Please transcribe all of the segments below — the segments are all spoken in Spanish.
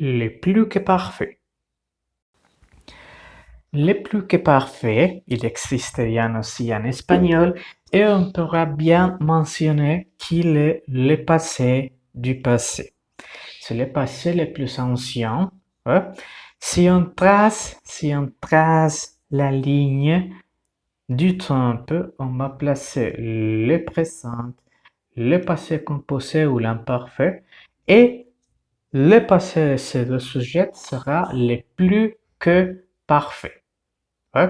les plus que parfaits. Les plus que parfaits, il existe bien aussi en espagnol et on pourra bien mentionner qu'il est le passé du passé. C'est le passé le plus ancien. Ouais. Si on trace la ligne du temps, on va placer le présent, le passé composé ou l'imparfait et le passé de ces deux sujets sera le plus que parfait. ¿Eh?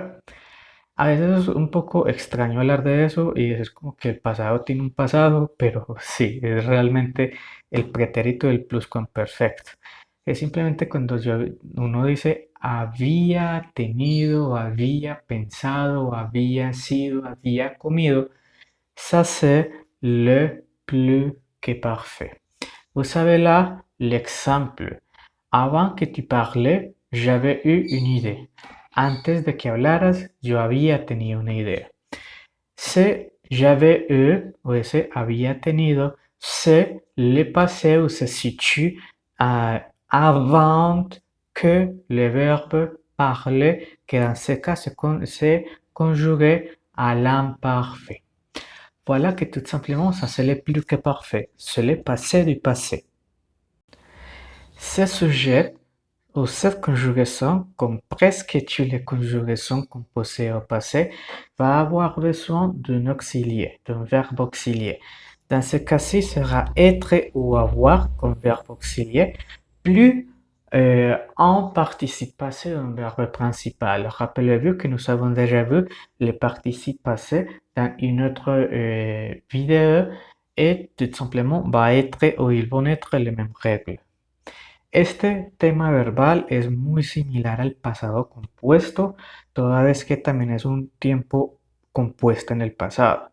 A veces es un poco extraño hablar de eso y es como que el pasado tiene un pasado, pero sí, es realmente el pretérito del pluscuamperfecto. Es simplemente cuando uno dice había tenido, había pensado, había sido, había comido, ça c'est le plus que parfait. Vous savez là l'exemple. Avant que tu parlais, j'avais eu une idée. Antes de que hablaras, yo había tenido una idea. Se j'avais eu, o ese había tenido, c'est le passé où se situe avant que le verbe parler, que dans ce cas se conjugué à l'imparfait. Voilà que tout simplement, ça c'est le plus que parfait. C'est le passé du passé. Ce sujet ou cette conjugaison, comme presque toutes les conjugations composées au passé, va avoir besoin d'un auxiliaire, d'un verbe auxiliaire. Dans ce cas-ci, sera être ou avoir comme verbe auxiliaire, plus en participe passé d'un verbe principal. Rappelez-vous que nous avons déjà vu les participes passés dans une autre vidéo et tout simplement va être ou ils vont être les mêmes règles. Este tema verbal es muy similar al pasado compuesto, toda vez que también es un tiempo compuesto en el pasado.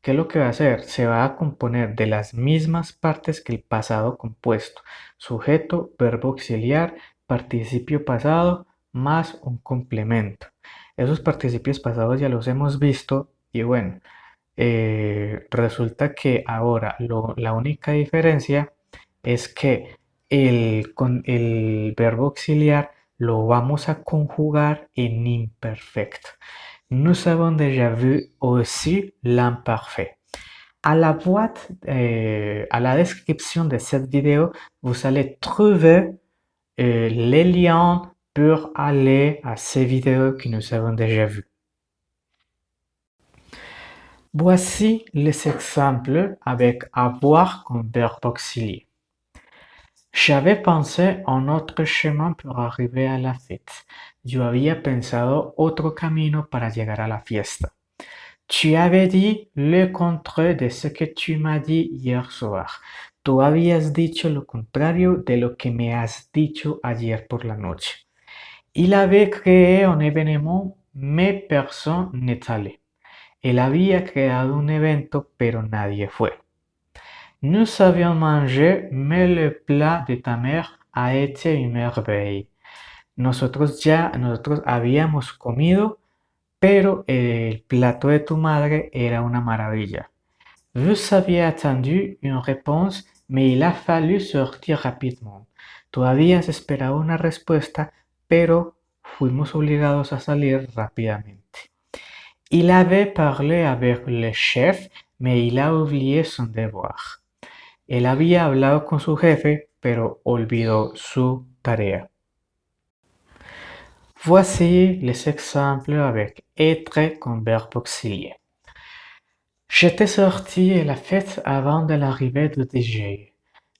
¿Qué es lo que va a hacer? Se va a componer de las mismas partes que el pasado compuesto. Sujeto, verbo auxiliar, participio pasado, más un complemento. Esos participios pasados ya los hemos visto y bueno, resulta que ahora la única diferencia es que con el verbo auxiliar lo vamos a conjugar en imperfecto. Nous avons déjà vu aussi l'imparfait. À la description de cette vidéo, vous allez trouver les liens pour aller à ces vidéos que nous avons déjà vues. Voici les exemples avec avoir comme verbe auxiliaire. J'avais pensé en otro chemin pour arriver à la fête. Yo había pensado otro camino para llegar a la fiesta. Tu avais dit le contraire de ce que tu m'as dit hier soir. Tú habías dicho lo contrario de lo que me has dicho ayer por la noche. Il avait créé un événement, mais personne n'est allé. Él había creado un evento, pero nadie fue. Nous avions mangé, mais le plat de ta mère a été une merveille. Nosotros habíamos comido, pero el plato de tu madre era una maravilla. Vous aviez attendu une réponse, mais il a fallu sortir rapidement. Tú habías esperado una respuesta, pero fuimos obligados a salir rápidamente. Il avait parlé avec le chef, mais il a oublié son devoir. Él había hablado con su jefe, pero olvidó su tarea. Voici les exemples avec être comme verbe auxiliaire. J'étais sorti de la fête avant de l'arrivée du DJ.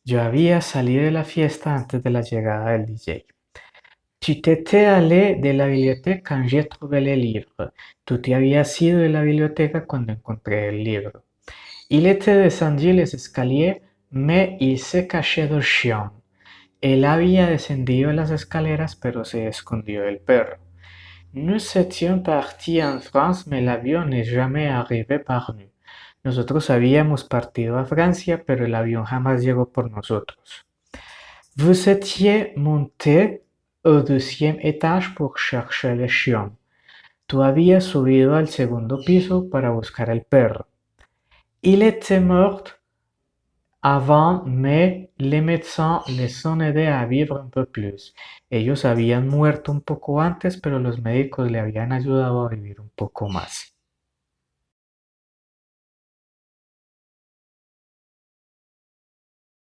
Yo había salido de la fiesta antes de la llegada del DJ. Tu t'étais allé de la bibliothèque quand j'ai trouvé le livre. Tú te habías ido de la biblioteca cuando encontré el libro. Il était descendu les escaliers, mais il se cachait du chien. Él había descendido las escaleras, pero se escondió del perro. Nous étions partis en France, mais l'avion n'est jamais arrivé par nous. Nosotros habíamos partido a Francia, pero el avión jamás llegó por nosotros. Vous étiez monté au deuxième étage pour chercher le chien. Tú habías subido al segundo piso para buscar el perro. Il était mort Avant, mais les médecins les ont aidés a vivre un peu plus. Ellos habían muerto un poco antes, pero los médicos le habían ayudado a vivir un poco más.